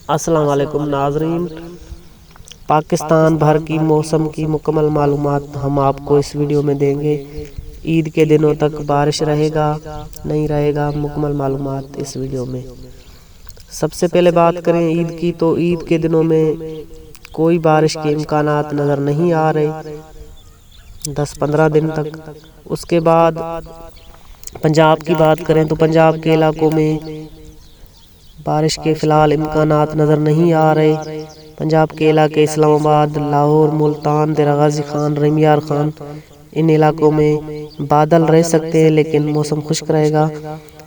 السلام علیکم ناظرین، پاکستان بھر کی موسم کی مکمل معلومات ہم آپ کو اس ویڈیو میں دیں گے۔ عید کے دنوں تک بارش رہے گا نہیں رہے گا، مکمل معلومات اس ویڈیو میں۔ سب سے پہلے بات کریں عید کی، تو عید کے دنوں میں کوئی بارش کے امکانات نظر نہیں آ رہے 10-15 دن تک۔ اس کے بعد پنجاب کی بات کریں تو پنجاب کے علاقوں میں بارش کے فی الحال امکانات نظر نہیں آ رہے۔ پنجاب کے علاقے اسلام آباد، لاہور، ملتان، دیرہ غازی خان، رمیار خان، ان علاقوں میں بادل رہ سکتے ہیں لیکن موسم خشک رہے گا،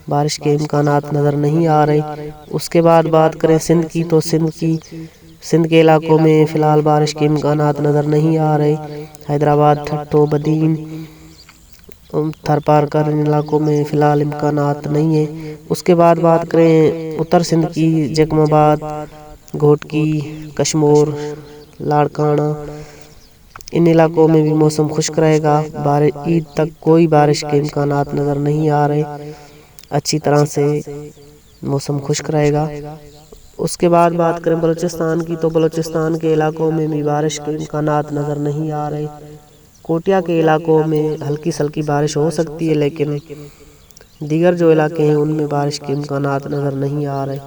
بارش کے امکانات نظر نہیں آ رہے۔ اس کے بعد بات کریں سندھ کی، تو سندھ کے علاقوں میں فی الحال بارش کے امکانات نظر نہیں آ رہے۔ حیدرآباد، ٹھٹو، بدین، تھرپارکر، ان علاقوں میں فی الحال امکانات نہیں ہیں۔ اس کے بعد بات کریں اتر سندھ کی، جکم آباد، گھوٹکی، کشمور، لاڑکانہ، ان علاقوں میں بھی موسم خشک رہے گا، عید تک کوئی بارش کے امکانات نظر نہیں آ رہے، اچھی طرح سے موسم خشک رہے گا۔ اس کے بعد بات کریں بلوچستان کی، تو بلوچستان کے علاقوں میں بھی بارش کے امکانات نظر نہیں آ رہے۔ کوٹیا کے علاقوں میں ہلکی سلکی بارش ہو سکتی ہے لیکن دیگر جو علاقے ہیں ان میں بارش کے امکانات نظر نہیں آ رہے۔